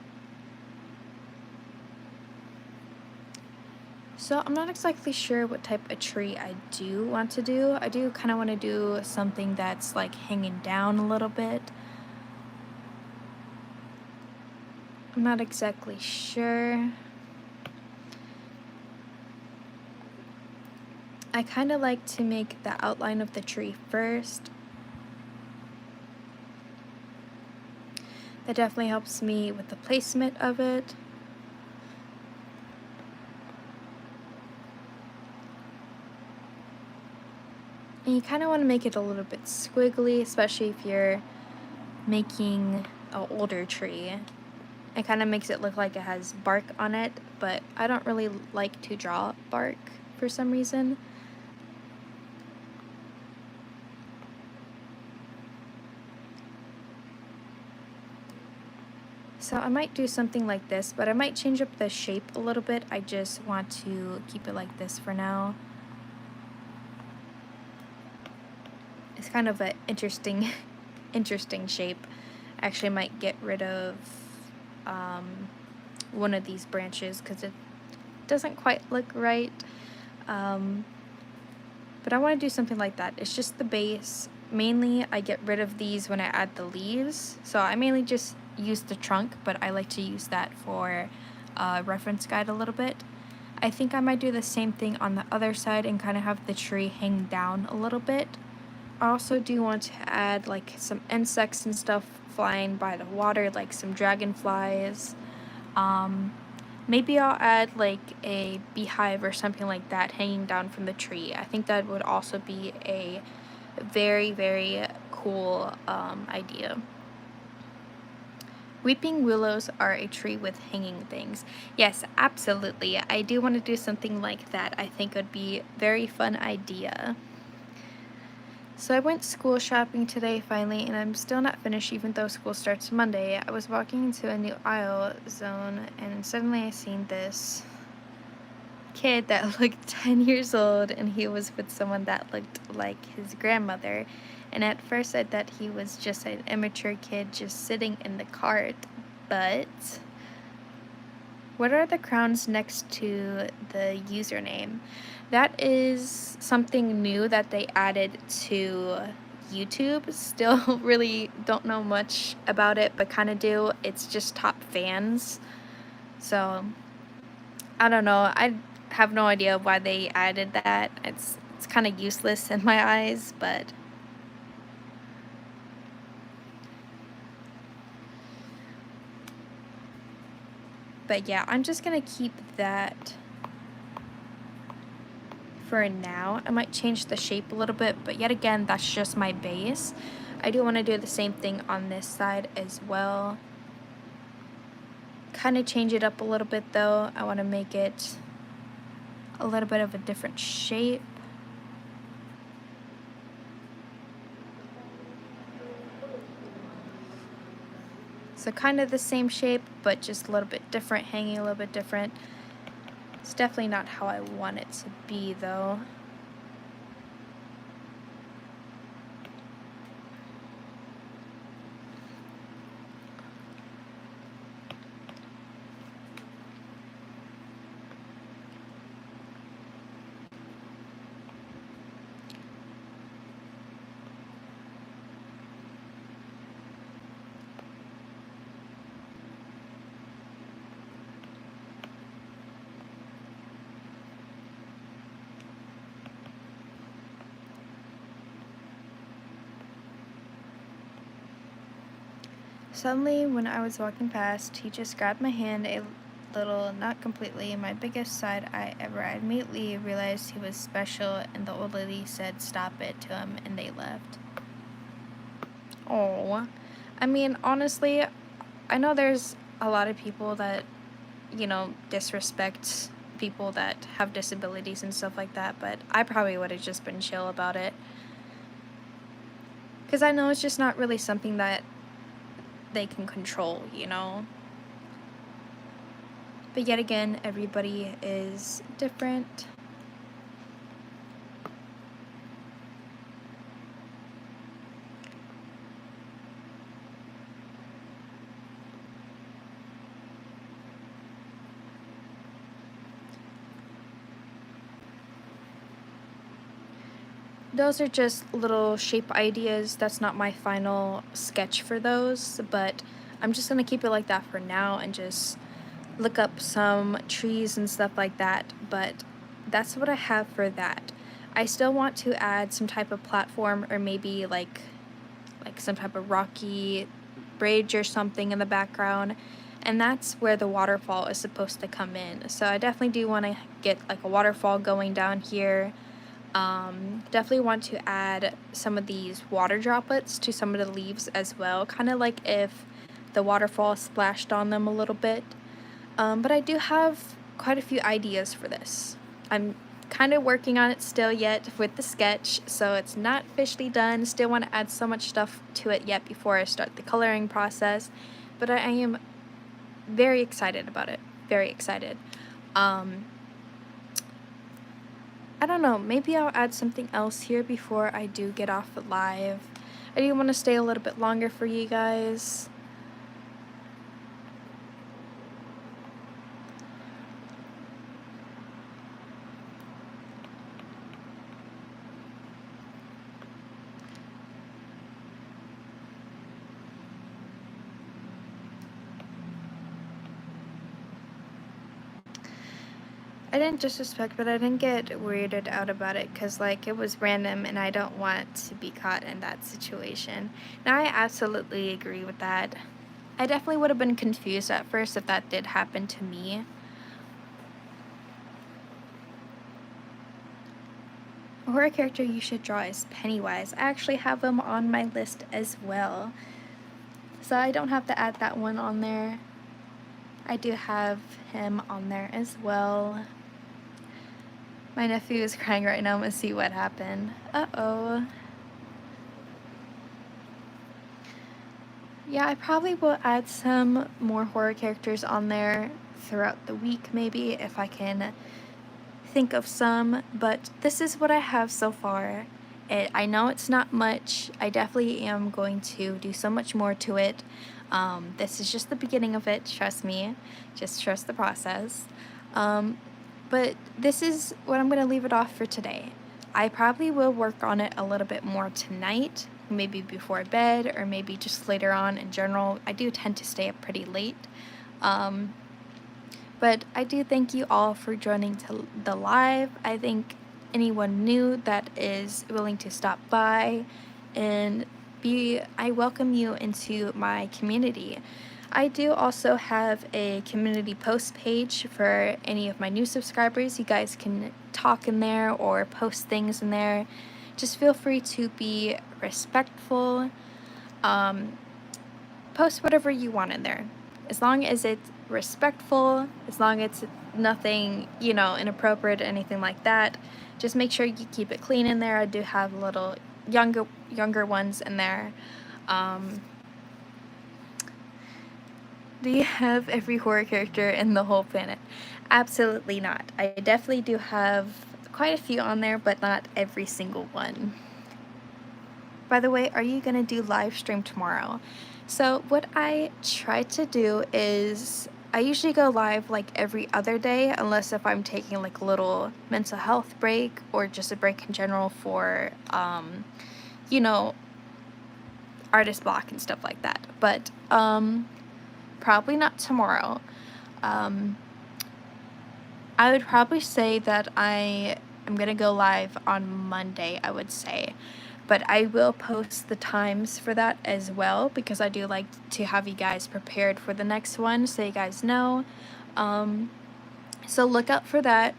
So I'm not exactly sure what type of tree I do want to do. I do kind of want to do something that's like hanging down a little bit. I'm not exactly sure. I kind of like to make the outline of the tree first. That definitely helps me with the placement of it. And you kind of want to make it a little bit squiggly, especially if you're making an older tree. It kind of makes it look like it has bark on it, but I don't really like to draw bark for some reason. So I might do something like this, but I might change up the shape a little bit. I just want to keep it like this for now. It's kind of an interesting shape. I actually might get rid of one of these branches because it doesn't quite look right. But I want to do something like that. It's just the base. Mainly, I get rid of these when I add the leaves. So I mainly just use the trunk, but I like to use that for a reference guide a little bit. I think I might do the same thing on the other side and kind of have the tree hang down a little bit. I also do want to add like some insects and stuff flying by the water, like some dragonflies. Maybe I'll add like a beehive or something like that hanging down from the tree. I think that would also be a very, very cool idea. Weeping willows are a tree with hanging things. Yes, absolutely. I do want to do something like that. I think it would be a very fun idea. So I went school shopping today finally, and I'm still not finished even though school starts Monday. I was walking into a new aisle zone, and suddenly I seen this kid that looked 10 years old, and he was with someone that looked like his grandmother. And at first I thought he was just an immature kid just sitting in the cart, but what are the crowns next to the username? That is something new that they added to YouTube. Still really don't know much about it, but kind of do. It's just top fans. So, I don't know. I have no idea why they added that. It's kind of useless in my eyes, but yeah, I'm just gonna keep that for now. I might change the shape a little bit, but yet again, that's just my base. I do want to do the same thing on this side as well. Kind of change it up a little bit though. I want to make it a little bit of a different shape. So kind of the same shape, but just a little bit different, hanging a little bit different. It's definitely not how I want it to be though. Suddenly, when I was walking past, he just grabbed my hand a little, not completely, my biggest side eye ever. I immediately realized he was special, and the old lady said stop it to him, and they left. Oh, I mean, honestly, I know there's a lot of people that, you know, disrespect people that have disabilities and stuff like that, but I probably would have just been chill about it. Because I know it's just not really something that they can control, you know? But yet again, everybody is different. those are just little shape ideas. That's not my final sketch for those, but I'm just gonna keep it like that for now and just look up some trees and stuff like that. But that's what I have for that. I still want to add some type of platform, or maybe like some type of rocky bridge or something in the background, and that's where the waterfall is supposed to come in. So I definitely do want to get like a waterfall going down here. Definitely want to add some of these water droplets to some of the leaves as well, kind of like if the waterfall splashed on them a little bit. But I do have quite a few ideas for this. I'm kind of working on it still yet with the sketch, so it's not officially done. Still want to add so much stuff to it yet before I start the coloring process, but I am very excited about it. Very excited. I don't know, maybe I'll add something else here before I do get off live. I do want to stay a little bit longer for you guys. I didn't disrespect, but I didn't get weirded out about it because, like, it was random and I don't want to be caught in that situation. Now, I absolutely agree with that. I definitely would have been confused at first if that did happen to me. A horror character you should draw is Pennywise. I actually have him on my list as well, so I don't have to add that one on there. I do have him on there as well. My nephew is crying right now. I'm gonna see what happened. Uh-oh. Yeah, I probably will add some more horror characters on there throughout the week, maybe, if I can think of some, but this is what I have so far. I know it's not much. I definitely am going to do so much more to it. This is just the beginning of it, trust me. Just trust the process. But this is what I'm going to leave it off for today. I probably will work on it a little bit more tonight, maybe before bed, or maybe just later on in general. I do tend to stay up pretty late. But I do thank you all for joining to the live. I think anyone new that is willing to stop by and I welcome you into my community. I do also have a community post page for any of my new subscribers. You guys can talk in there or post things in there. Just feel free to be respectful. Post whatever you want in there. As long as it's respectful, as long as it's nothing, inappropriate or anything like that. Just make sure you keep it clean in there. I do have little younger ones in there. Do you have every horror character in the whole planet? Absolutely not. I definitely do have quite a few on there, but not every single one. By the way, are you gonna do live stream tomorrow? So what I try to do is I usually go live like every other day, unless if I'm taking like a little mental health break or just a break in general for artist block and stuff like that. But probably not tomorrow. I would probably say that I am gonna go live on Monday, I would say. But I will post the times for that as well, because I do like to have you guys prepared for the next one, so you guys know. So look out for that.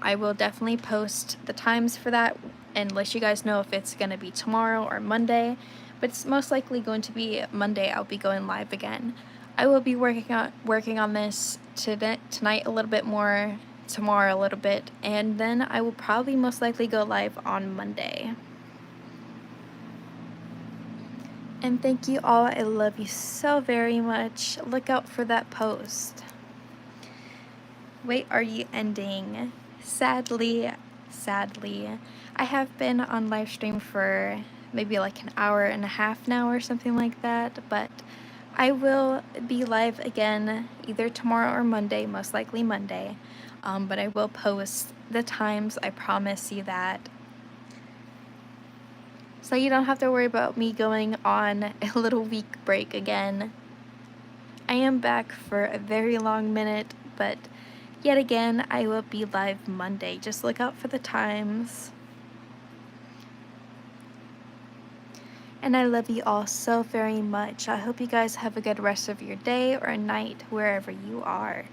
I will definitely post the times for that and let you guys know if it's going to be tomorrow or Monday. But it's most likely going to be Monday. I'll be going live again. I will be working on this tonight a little bit more, tomorrow a little bit, and then I will probably most likely go live on Monday. And thank you all. I love you so very much. Look out for that post. Wait, are you ending? Sadly, I have been on live stream for maybe like an hour and a half now or something like that, but I will be live again either tomorrow or Monday, most likely Monday. But I will post the times, I promise you that. so you don't have to worry about me going on a little week break again. I am back for a very long minute, but yet again, I will be live Monday. Just look out for the times. And I love you all so very much. I hope you guys have a good rest of your day or night wherever you are.